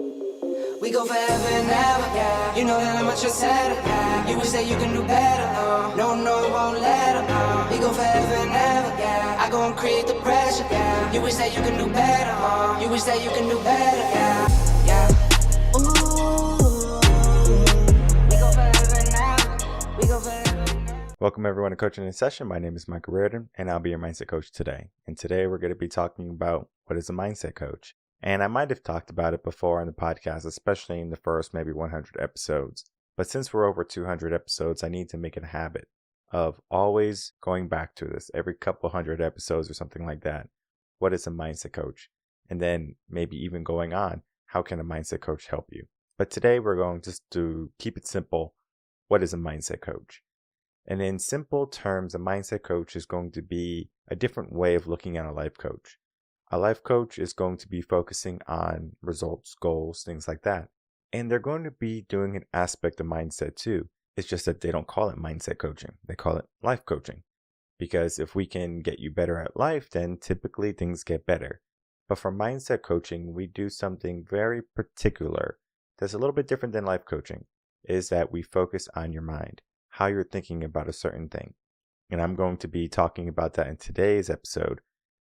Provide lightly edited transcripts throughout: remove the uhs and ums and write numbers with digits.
We go forever and ever, yeah. You know that I'm much upset, yeah. You wish that you can do better, no, won't let her, We go forever and ever, yeah. I go and create the pressure, yeah. You wish that you can do better, You wish that you can do better, yeah. Ooh. We go forever and ever. We go forever and ever. Welcome everyone to Coaching in Session. My name is Michael Rearden, and I'll be your mindset coach today. And today we're going to be talking about what is a mindset coach. And I might have talked about it before on the podcast, especially in the first maybe 100 episodes. But since we're over 200 episodes, I need to make it a habit of always going back to this every couple hundred episodes or something like that. What is a mindset coach? And then maybe even going on, how can a mindset coach help you? But today we're going just to keep it simple. What is a mindset coach? And in simple terms, a mindset coach is going to be a different way of looking at a life coach. A life coach is going to be focusing on results, goals, things like that. And they're going to be doing an aspect of mindset too. It's just that they don't call it mindset coaching. They call it life coaching. Because if we can get you better at life, then typically things get better. But for mindset coaching, we do something very particular that's a little bit different than life coaching, is that we focus on your mind, how you're thinking about a certain thing. And I'm going to be talking about that in today's episode.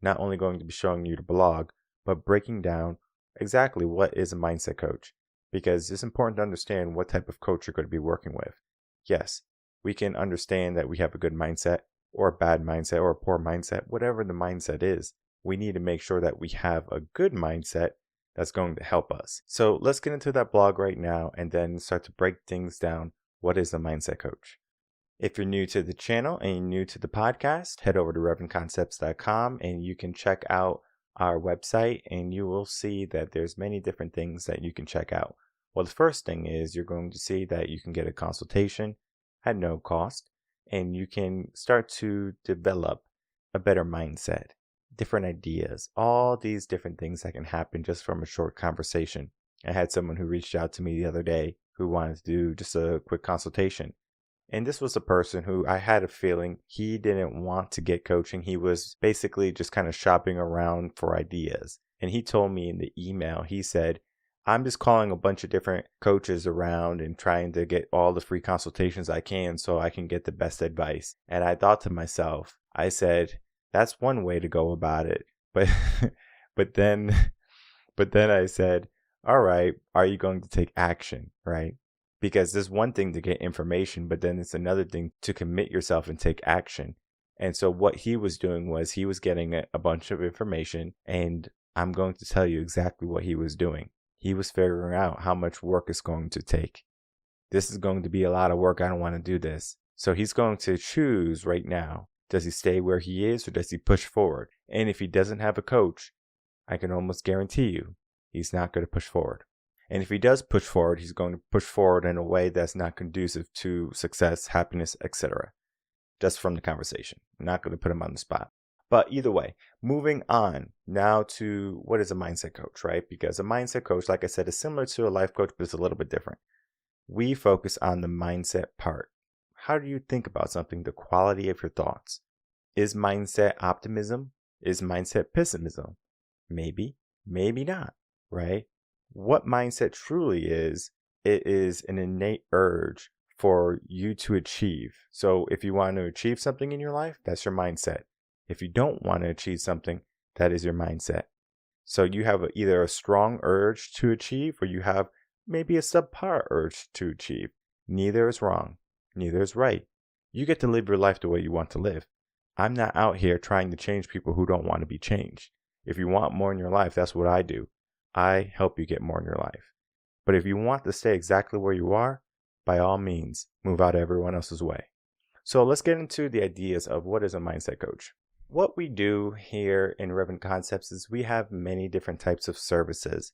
Not only going to be showing you the blog, but breaking down exactly what is a mindset coach. Because it's important to understand what type of coach you're going to be working with. Yes, we can understand that we have a good mindset or a bad mindset or a poor mindset, whatever the mindset is. We need to make sure that we have a good mindset that's going to help us. So let's get into that blog right now and then start to break things down. What is a mindset coach? If you're new to the channel and you're new to the podcast, head over to reardenconcepts.com and you can check out our website and you will see that there's many different things that you can check out. Well, the first thing is you're going to see that you can get a consultation at no cost and you can start to develop a better mindset, different ideas, all these different things that can happen just from a short conversation. I had someone who reached out to me the other day who wanted to do just a quick consultation. And this was a person who I had a feeling he didn't want to get coaching. He was basically just kind of shopping around for ideas. And he told me in the email, he said, I'm just calling a bunch of different coaches around and trying to get all the free consultations I can so I can get the best advice. And I thought to myself, I said, that's one way to go about it. But then I said, all right, are you going to take action, right? Because there's one thing to get information, but then it's another thing to commit yourself and take action. And so what he was doing was he was getting a bunch of information, and I'm going to tell you exactly what he was doing. He was figuring out how much work it's going to take. This is going to be a lot of work. I don't want to do this. So he's going to choose right now. Does he stay where he is or does he push forward? And if he doesn't have a coach, I can almost guarantee you he's not going to push forward. And if he does push forward, he's going to push forward in a way that's not conducive to success, happiness, etc. Just from the conversation. I'm not going to put him on the spot. But either way, moving on now to what is a mindset coach, right? Because a mindset coach, like I said, is similar to a life coach, but it's a little bit different. We focus on the mindset part. How do you think about something? The quality of your thoughts. Is mindset optimism? Is mindset pessimism? Maybe, maybe not, right? What mindset truly is, it is an innate urge for you to achieve. So if you want to achieve something in your life, that's your mindset. If you don't want to achieve something, that is your mindset. So you have either a strong urge to achieve or you have maybe a subpar urge to achieve. Neither is wrong. Neither is right. You get to live your life the way you want to live. I'm not out here trying to change people who don't want to be changed. If you want more in your life, that's what I do. I help you get more in your life. But if you want to stay exactly where you are, by all means, move out of everyone else's way. So let's get into the ideas of what is a mindset coach. What we do here in Rearden Concepts is we have many different types of services.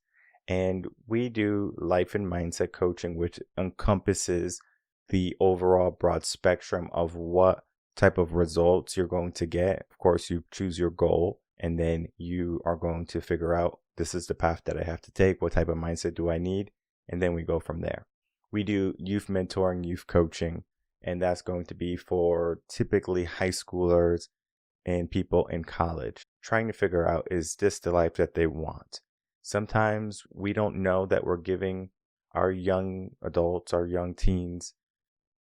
And we do life and mindset coaching, which encompasses the overall broad spectrum of what type of results you're going to get. Of course, you choose your goal and then you are going to figure out this is the path that I have to take. What type of mindset do I need? And then we go from there. We do youth mentoring, youth coaching, and that's going to be for typically high schoolers and people in college trying to figure out, is this the life that they want? Sometimes we don't know that we're giving our young adults, our young teens,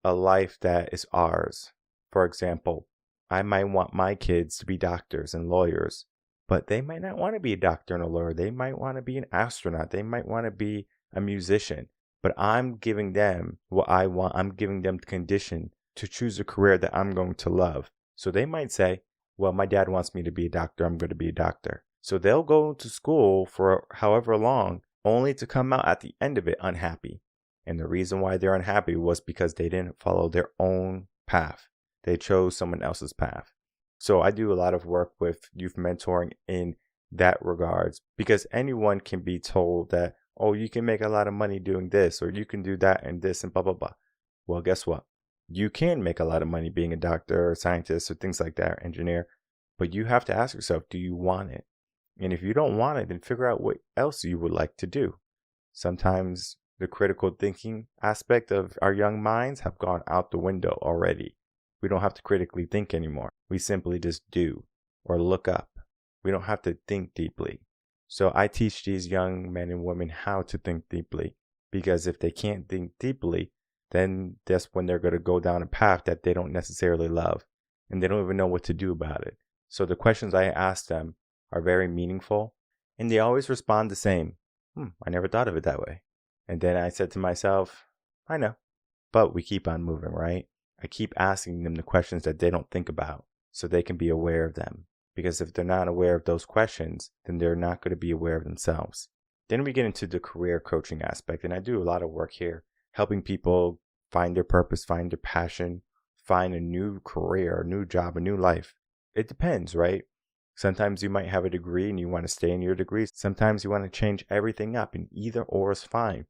a life that is ours. For example, I might want my kids to be doctors and lawyers, but they might not want to be a doctor and a lawyer. They might want to be an astronaut. They might want to be a musician. But I'm giving them what I want. I'm giving them the condition to choose a career that I'm going to love. So they might say, well, my dad wants me to be a doctor. I'm going to be a doctor. So they'll go to school for however long, only to come out at the end of it unhappy. And the reason why they're unhappy was because they didn't follow their own path. They chose someone else's path. So I do a lot of work with youth mentoring in that regards, because anyone can be told that, oh, you can make a lot of money doing this, or you can do that and this and blah, blah, blah. Well, guess what? You can make a lot of money being a doctor or scientist or things like that, or engineer, but you have to ask yourself, do you want it? And if you don't want it, then figure out what else you would like to do. Sometimes the critical thinking aspect of our young minds have gone out the window already. We don't have to critically think anymore. We simply just do or look up. We don't have to think deeply. So I teach these young men and women how to think deeply, because if they can't think deeply, then that's when they're going to go down a path that they don't necessarily love, and they don't even know what to do about it. So the questions I ask them are very meaningful, and they always respond the same. I never thought of it that way. And then I said to myself, I know, but we keep on moving, right? I keep asking them the questions that they don't think about so they can be aware of them. Because if they're not aware of those questions, then they're not going to be aware of themselves. Then we get into the career coaching aspect, and I do a lot of work here, helping people find their purpose, find their passion, find a new career, a new job, a new life. It depends, right? Sometimes you might have a degree and you want to stay in your degree. Sometimes you want to change everything up, and either or is fine.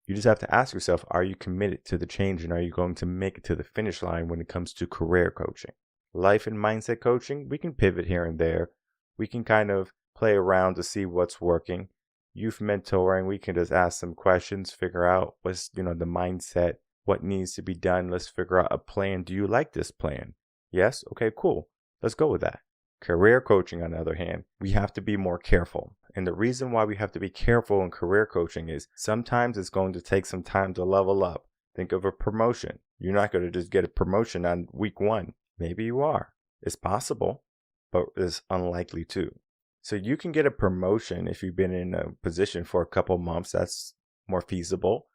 You just have to ask yourself, are you committed to the change, and are you going to make it to the finish line when it comes to career coaching? Life and mindset coaching, we can pivot here and there. We can kind of play around to see what's working. Youth mentoring, we can just ask some questions, figure out what's, the mindset, what needs to be done. Let's figure out a plan. Do you like this plan? Yes? Okay, cool. Let's go with that. Career coaching, on the other hand, we have to be more careful. And the reason why we have to be careful in career coaching is sometimes it's going to take some time to level up. Think of a promotion. You're not going to just get a promotion on week one. Maybe you are. It's possible, but it's unlikely too. So you can get a promotion if you've been in a position for a couple months. That's more feasible.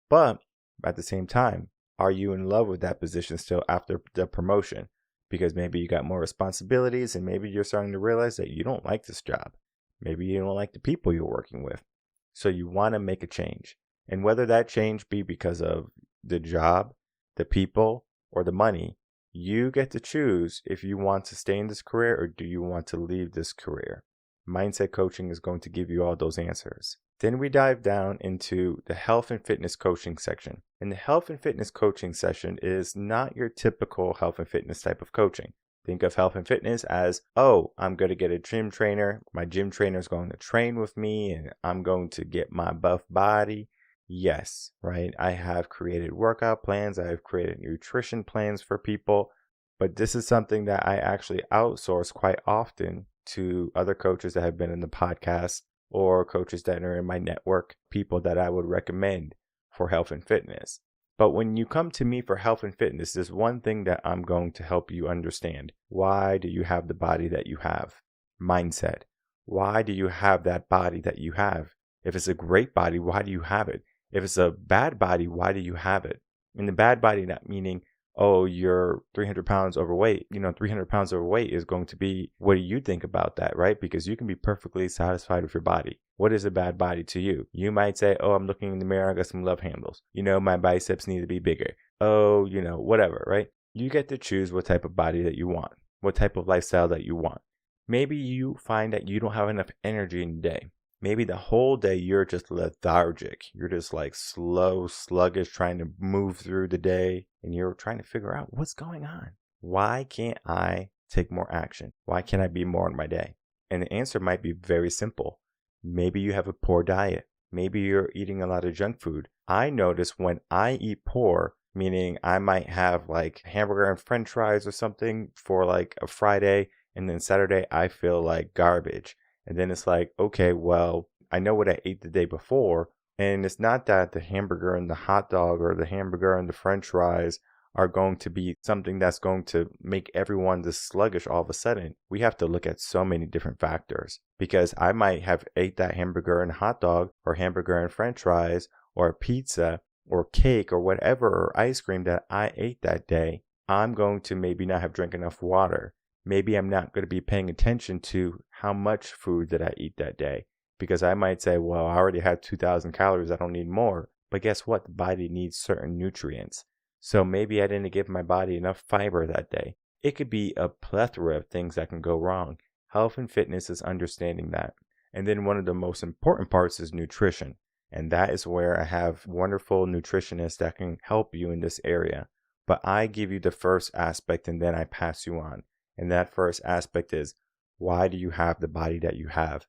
But at the same time, are you in love with that position still after the promotion? Because maybe you got more responsibilities, and maybe you're starting to realize that you don't like this job. Maybe you don't like the people you're working with. So you want to make a change. And whether that change be because of the job, the people, or the money, you get to choose if you want to stay in this career or do you want to leave this career. Mindset coaching is going to give you all those answers. Then we dive down into the health and fitness coaching section. And the health and fitness coaching session is not your typical health and fitness type of coaching. Think of health and fitness as, oh, I'm going to get a gym trainer. My gym trainer is going to train with me and I'm going to get my buff body. Yes, right? I have created workout plans. I have created nutrition plans for people. But this is something that I actually outsource quite often to other coaches that have been in the podcast or coaches that are in my network, people that I would recommend for health and fitness. But when you come to me for health and fitness, there's one thing that I'm going to help you understand. Why do you have the body that you have? Mindset. Why do you have that body that you have? If it's a great body, why do you have it? If it's a bad body, why do you have it? And the bad body, not meaning, oh, you're 300 pounds overweight. 300 pounds overweight is going to be, what do you think about that, right? Because you can be perfectly satisfied with your body. What is a bad body to you? You might say, oh, I'm looking in the mirror, I got some love handles. My biceps need to be bigger. Oh, whatever, right? You get to choose what type of body that you want, what type of lifestyle that you want. Maybe you find that you don't have enough energy in the day. Maybe the whole day you're just lethargic. You're just like slow, sluggish, trying to move through the day. And you're trying to figure out what's going on. Why can't I take more action? Why can't I be more in my day? And the answer might be very simple. Maybe you have a poor diet. Maybe you're eating a lot of junk food. I notice when I eat poor, meaning I might have like hamburger and french fries or something for like a Friday. And then Saturday, I feel like garbage. And then it's like, okay, well, I know what I ate the day before. And it's not that the hamburger and the hot dog or the hamburger and the french fries are going to be something that's going to make everyone this sluggish all of a sudden. We have to look at so many different factors, because I might have ate that hamburger and hot dog or hamburger and french fries or pizza or cake or whatever, or ice cream that I ate that day. I'm going to maybe not have drank enough water. Maybe I'm not going to be paying attention to how much food did I eat that day, because I might say, well, I already had 2,000 calories. I don't need more. But guess what? The body needs certain nutrients. So maybe I didn't give my body enough fiber that day. It could be a plethora of things that can go wrong. Health and fitness is understanding that. And then one of the most important parts is nutrition. And that is where I have wonderful nutritionists that can help you in this area. But I give you the first aspect and then I pass you on. And that first aspect is, why do you have the body that you have?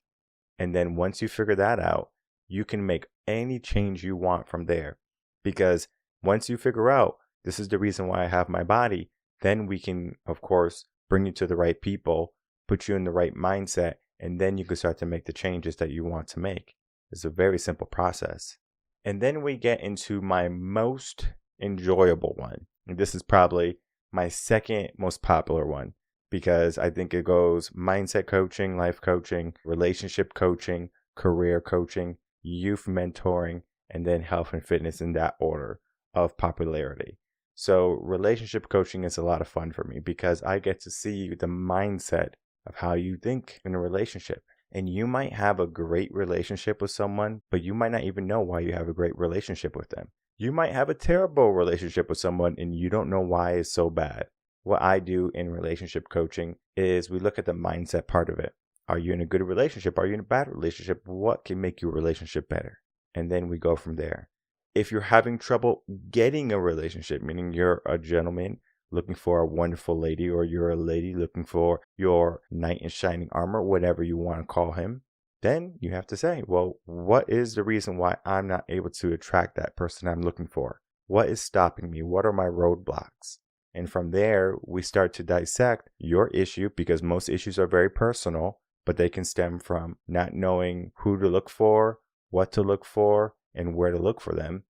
And then once you figure that out, you can make any change you want from there. Because once you figure out, this is the reason why I have my body, then we can, of course, bring you to the right people, put you in the right mindset, and then you can start to make the changes that you want to make. It's a very simple process. And then we get into my most enjoyable one. And this is probably my second most popular one, because I think it goes mindset coaching, life coaching, relationship coaching, career coaching, youth mentoring, and then health and fitness in that order of popularity. So relationship coaching is a lot of fun for me because I get to see the mindset of how you think in a relationship. And you might have a great relationship with someone, but you might not even know why you have a great relationship with them. You might have a terrible relationship with someone and you don't know why it's so bad. What I do in relationship coaching is we look at the mindset part of it. Are you in a good relationship? Are you in a bad relationship? What can make your relationship better? And then we go from there. If you're having trouble getting a relationship, meaning you're a gentleman looking for a wonderful lady, or you're a lady looking for your knight in shining armor, whatever you want to call him, then you have to say, well, what is the reason why I'm not able to attract that person I'm looking for? What is stopping me? What are my roadblocks? And from there, we start to dissect your issue, because most issues are very personal, but they can stem from not knowing who to look for, what to look for, and where to look for them.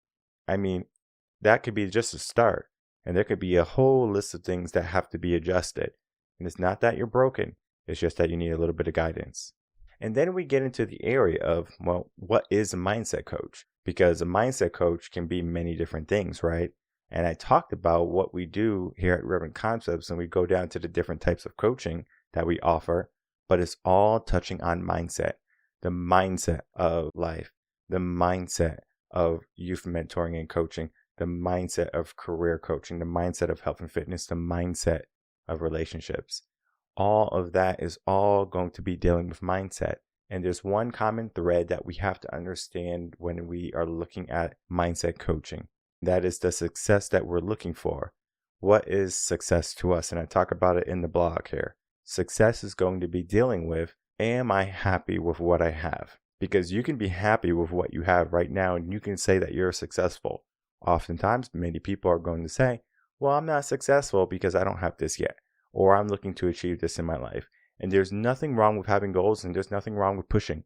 I mean, that could be just a start. And there could be a whole list of things that have to be adjusted. And it's not that you're broken. It's just that you need a little bit of guidance. And then we get into the area of, well, what is a mindset coach? Because a mindset coach can be many different things, right? And I talked about what we do here at Rearden Concepts, and we go down to the different types of coaching that we offer, but it's all touching on mindset, the mindset of life, the mindset of youth mentoring and coaching, the mindset of career coaching, the mindset of health and fitness, the mindset of relationships. All of that is all going to be dealing with mindset. And there's one common thread that we have to understand when we are looking at mindset coaching. That is the success that we're looking for. What is success to us? And I talk about it in the blog here. Success is going to be dealing with, am I happy with what I have? Because you can be happy with what you have right now and you can say that you're successful. Oftentimes, many people are going to say, well, I'm not successful because I don't have this yet, or I'm looking to achieve this in my life. And there's nothing wrong with having goals and there's nothing wrong with pushing.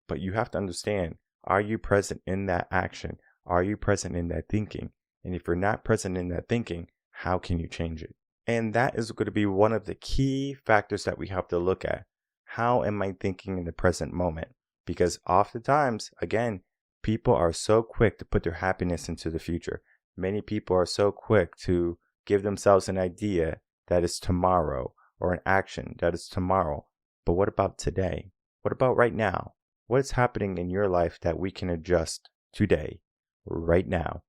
But you have to understand, are you present in that action? Are you present in that thinking? And if you're not present in that thinking, how can you change it? And that is going to be one of the key factors that we have to look at. How am I thinking in the present moment? Because oftentimes, again, people are so quick to put their happiness into the future. Many people are so quick to give themselves an idea that is tomorrow, or an action that is tomorrow. But what about today? What about right now? What's happening in your life that we can adjust today, right now?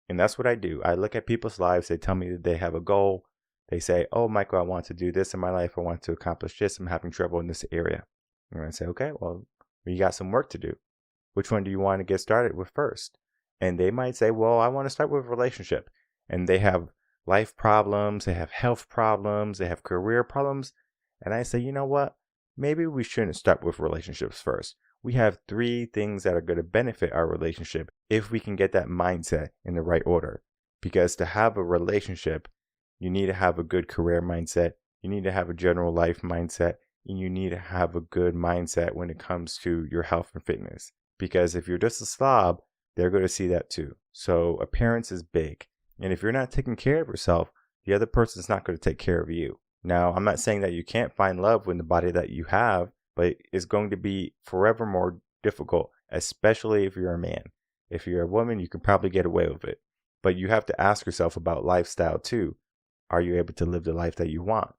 And that's what I do. I look at people's lives. They tell me that they have a goal. They say, oh, Michael, I want to do this in my life. I want to accomplish this. I'm having trouble in this area. And I say, okay, well, you got some work to do. Which one do you want to get started with first? And they might say, well, I want to start with a relationship. And they have life problems. They have health problems. They have career problems. And I say, you know what? Maybe we shouldn't start with relationships first. We have 3 things that are going to benefit our relationship if we can get that mindset in the right order. Because to have a relationship, you need to have a good career mindset. You need to have a general life mindset. and you need to have a good mindset when it comes to your health and fitness. Because if you're just a slob, they're going to see that too. So appearance is big. And if you're not taking care of yourself, the other person's not going to take care of you. Now, I'm not saying that you can't find love in the body that you have, but it's going to be forever more difficult, especially if you're a man. If you're a woman, you can probably get away with it. But you have to ask yourself about lifestyle too. Are you able to live the life that you want?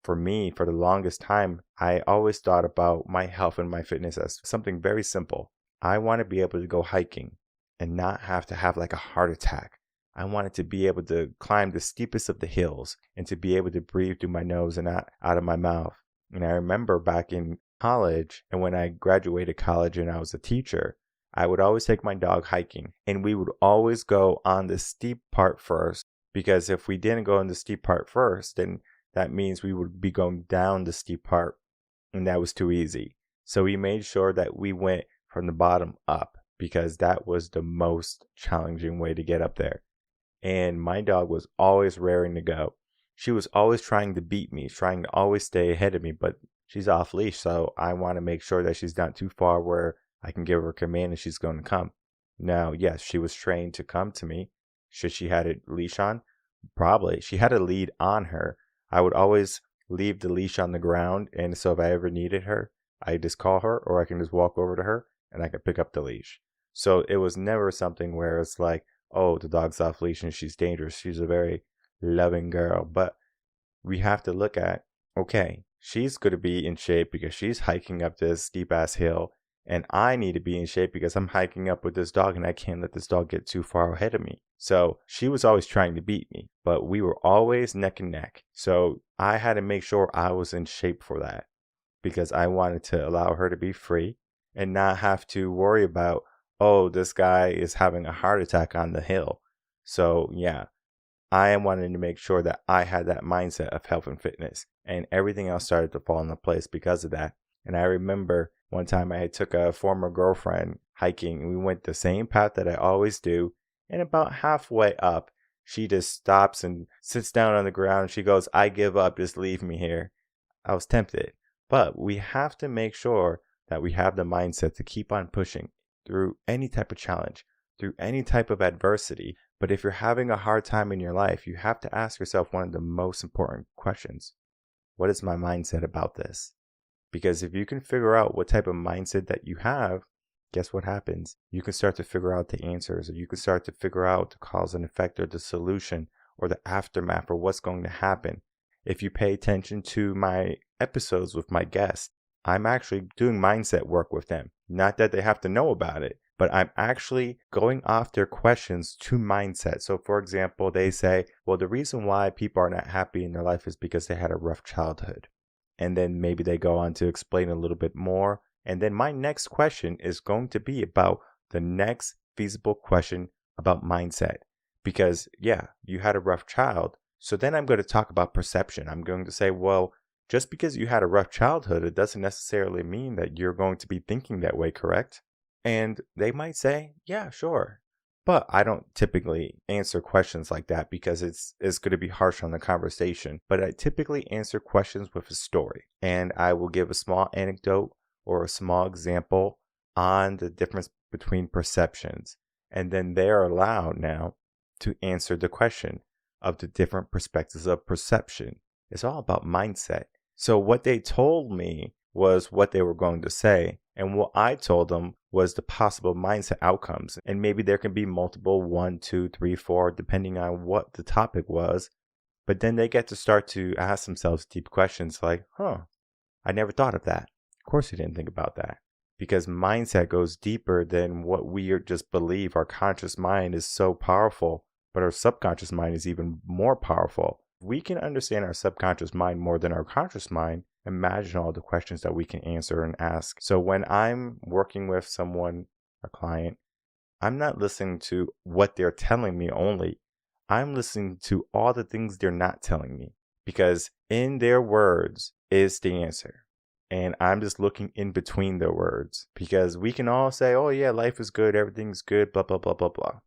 For me, for the longest time, I always thought about my health and my fitness as something very simple. I want to be able to go hiking and not have to have like a heart attack. I wanted to be able to climb the steepest of the hills and to be able to breathe through my nose and not out of my mouth. And I remember back in college, and when I graduated college and I was a teacher, I would always take my dog hiking, and we would always go on the steep part first, because if we didn't go on the steep part first, then that means we would be going down the steep part, and that was too easy. So we made sure that we went from the bottom up, because that was the most challenging way to get up there. And my dog was always raring to go. She was always trying to beat me, trying to always stay ahead of me, but she's off leash, so I want to make sure that she's not too far where I can give her a command and she's going to come. Now, yes, she was trained to come to me. Should she had a leash on? Probably. She had a lead on her. I would always leave the leash on the ground, and so if I ever needed her, I just call her, or I can just walk over to her and I can pick up the leash. So it was never something where it's like, oh, the dog's off leash and she's dangerous. She's a very loving girl. But we have to look at, okay, she's going to be in shape because she's hiking up this steep ass hill, and I need to be in shape because I'm hiking up with this dog and I can't let this dog get too far ahead of me. So she was always trying to beat me, but we were always neck and neck. So I had to make sure I was in shape for that, because I wanted to allow her to be free and not have to worry about, oh, this guy is having a heart attack on the hill. So yeah, I am wanting to make sure that I had that mindset of health and fitness, and everything else started to fall into place because of that. And I remember one time I took a former girlfriend hiking, and we went the same path that I always do. And about halfway up, she just stops and sits down on the ground. She goes, "I give up, just leave me here." I was tempted, but we have to make sure that we have the mindset to keep on pushing through any type of challenge, through any type of adversity. But if you're having a hard time in your life, you have to ask yourself one of the most important questions. What is my mindset about this? Because if you can figure out what type of mindset that you have, guess what happens? You can start to figure out the answers, or you can start to figure out the cause and effect, or the solution, or the aftermath, or what's going to happen. If you pay attention to my episodes with my guests, I'm actually doing mindset work with them. Not that they have to know about it, but I'm actually going off their questions to mindset. So for example, they say, well, the reason why people are not happy in their life is because they had a rough childhood. And then maybe they go on to explain a little bit more. And then my next question is going to be about the next feasible question about mindset. Because yeah, you had a rough child. So then I'm going to talk about perception. I'm going to say, well, just because you had a rough childhood, it doesn't necessarily mean that you're going to be thinking that way, correct? And they might say, yeah, sure. But I don't typically answer questions like that because it's going to be harsh on the conversation. But I typically answer questions with a story. And I will give a small anecdote or a small example on the difference between perceptions. And then they're allowed now to answer the question of the different perspectives of perception. It's all about mindset. So what they told me was what they were going to say. And what I told them was the possible mindset outcomes. And maybe there can be multiple, 1, 2, 3, 4, depending on what the topic was. But then they get to start to ask themselves deep questions like, I never thought of that. Of course you didn't think about that. Because mindset goes deeper than what we just believe. Our conscious mind is so powerful, but our subconscious mind is even more powerful. If we can understand our subconscious mind more than our conscious mind, imagine all the questions that we can answer and ask. So when I'm working with someone, a client, I'm not listening to what they're telling me only. I'm listening to all the things they're not telling me, because in their words is the answer. And I'm just looking in between their words, because we can all say, oh yeah, life is good, everything's good, blah, blah, blah, blah, blah.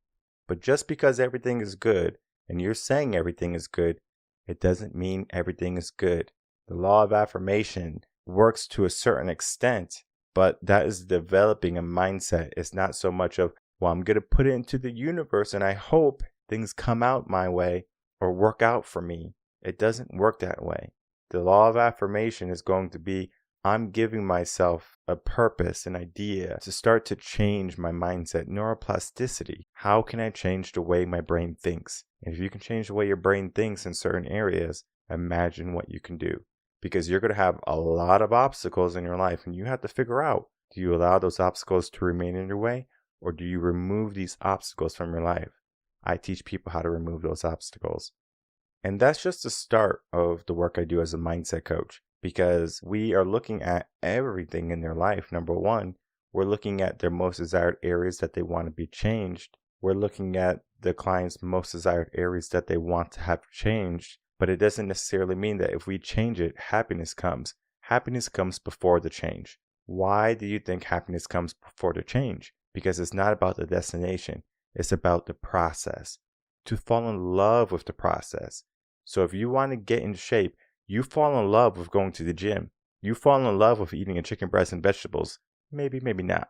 But just because everything is good and you're saying everything is good, it doesn't mean everything is good. The law of affirmation works to a certain extent, but that is developing a mindset. It's not so much of, well, I'm going to put it into the universe and I hope things come out my way or work out for me. It doesn't work that way. The law of affirmation is going to be, I'm giving myself a purpose, an idea to start to change my mindset, neuroplasticity. How can I change the way my brain thinks? And if you can change the way your brain thinks in certain areas, imagine what you can do. Because you're going to have a lot of obstacles in your life and you have to figure out, do you allow those obstacles to remain in your way or do you remove these obstacles from your life? I teach people how to remove those obstacles. And that's just the start of the work I do as a mindset coach, because we are looking at everything in their life. Number one, we're looking at their most desired areas that they want to be changed. We're looking at the client's most desired areas that they want to have changed. But it doesn't necessarily mean that if we change it, happiness comes. Happiness comes before the change. Why do you think happiness comes before the change? Because it's not about the destination. It's about the process. To fall in love with the process. So if you want to get in shape, you fall in love with going to the gym. You fall in love with eating a chicken breast and vegetables. Maybe, maybe not.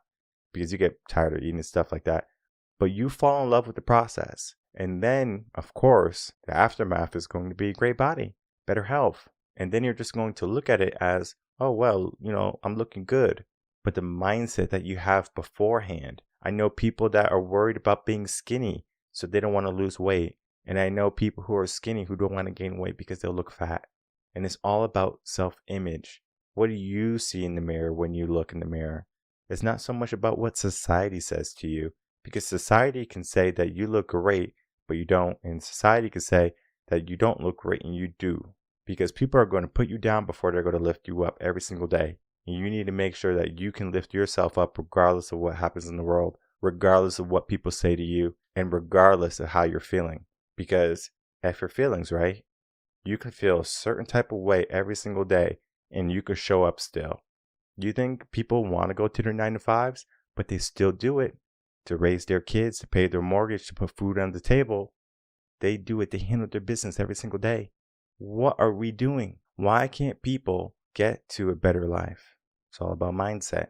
Because you get tired of eating stuff like that. But you fall in love with the process. And then, of course, the aftermath is going to be a great body, better health. And then you're just going to look at it as, oh, well, I'm looking good. But the mindset that you have beforehand. I know people that are worried about being skinny, so they don't want to lose weight. And I know people who are skinny who don't want to gain weight because they'll look fat. And it's all about self-image. What do you see in the mirror when you look in the mirror? It's not so much about what society says to you. Because society can say that you look great, but you don't. And society can say that you don't look great and you do. Because people are going to put you down before they're going to lift you up every single day. And you need to make sure that you can lift yourself up regardless of what happens in the world, regardless of what people say to you, and regardless of how you're feeling. Because if your feelings, right, you can feel a certain type of way every single day and you can show up still. You think people want to go to their 9-to-5s, but they still do it to raise their kids, to pay their mortgage, to put food on the table. They do it. They handle their business every single day. What are we doing? Why can't people get to a better life? It's all about mindset.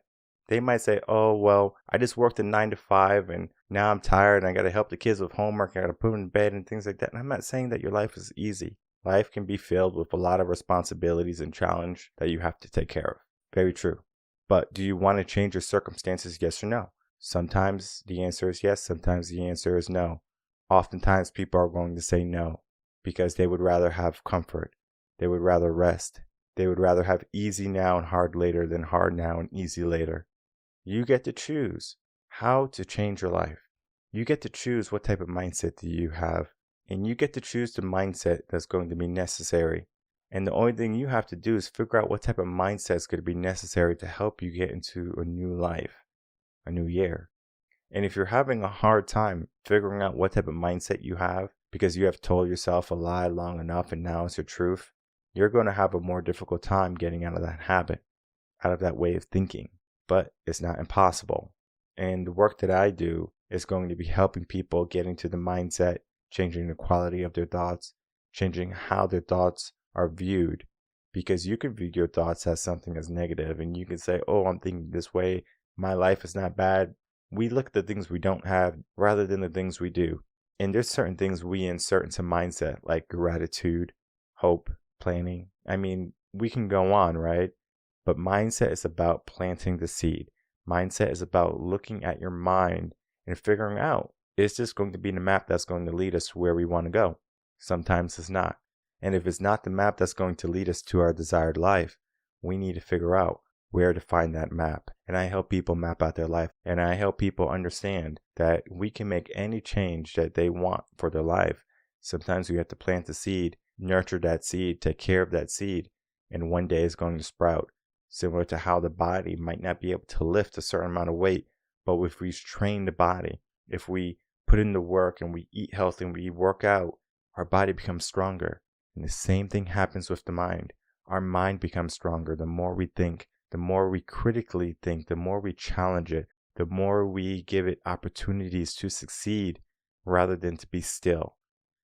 They might say, oh, well, I just worked a 9-to-5 and now I'm tired and I got to help the kids with homework. I got to put them in bed and things like that. And I'm not saying that your life is easy. Life can be filled with a lot of responsibilities and challenge that you have to take care of. Very true. But do you want to change your circumstances? Yes or no? Sometimes the answer is yes. Sometimes the answer is no. Oftentimes people are going to say no because they would rather have comfort. They would rather rest. They would rather have easy now and hard later than hard now and easy later. You get to choose how to change your life. You get to choose what type of mindset do you have. And you get to choose the mindset that's going to be necessary. And the only thing you have to do is figure out what type of mindset is going to be necessary to help you get into a new life, a new year. And if you're having a hard time figuring out what type of mindset you have because you have told yourself a lie long enough and now it's your truth, you're going to have a more difficult time getting out of that habit, out of that way of thinking. But it's not impossible. And the work that I do is going to be helping people get into the mindset, changing the quality of their thoughts, changing how their thoughts are viewed. Because you can view your thoughts as something as negative and you can say, oh, I'm thinking this way. My life is not bad. We look at the things we don't have rather than the things we do. And there's certain things we insert into mindset like gratitude, hope, planning. I mean, we can go on, right? But mindset is about planting the seed. Mindset is about looking at your mind and figuring out, is this going to be the map that's going to lead us to where we want to go? Sometimes it's not. And if it's not the map that's going to lead us to our desired life, we need to figure out where to find that map. And I help people map out their life. And I help people understand that we can make any change that they want for their life. Sometimes we have to plant the seed, nurture that seed, take care of that seed, and one day it's going to sprout. Similar to how the body might not be able to lift a certain amount of weight, but if we train the body, if we put in the work and we eat healthy and we work out, our body becomes stronger. And the same thing happens with the mind. Our mind becomes stronger the more we think, the more we critically think, the more we challenge it, the more we give it opportunities to succeed rather than to be still.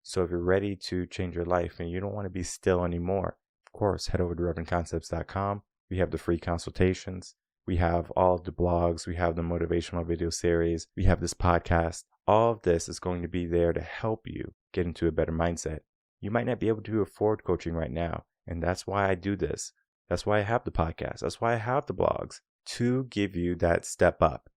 So if you're ready to change your life and you don't want to be still anymore, of course, head over to reardenconcepts.com. We have the free consultations. We have all of the blogs. We have the motivational video series. We have this podcast. All of this is going to be there to help you get into a better mindset. You might not be able to afford coaching right now, and that's why I do this. That's why I have the podcast. That's why I have the blogs, to give you that step up,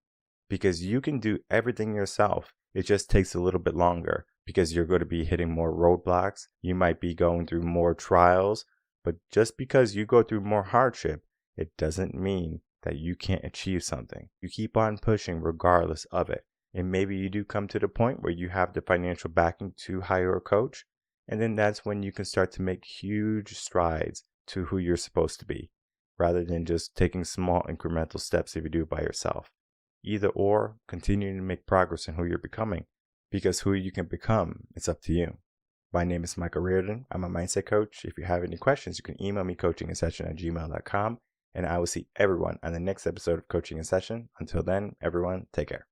because you can do everything yourself. It just takes a little bit longer because you're going to be hitting more roadblocks. You might be going through more trials, but just because you go through more hardship, it doesn't mean that you can't achieve something. You keep on pushing regardless of it. And maybe you do come to the point where you have the financial backing to hire a coach. And then that's when you can start to make huge strides to who you're supposed to be, rather than just taking small incremental steps if you do it by yourself. Either or, continuing to make progress in who you're becoming, because who you can become, it's up to you. My name is Michael Rearden. I'm a mindset coach. If you have any questions, you can email me coachinginsession@gmail.com, and I will see everyone on the next episode of Coaching in Session. Until then, everyone, take care.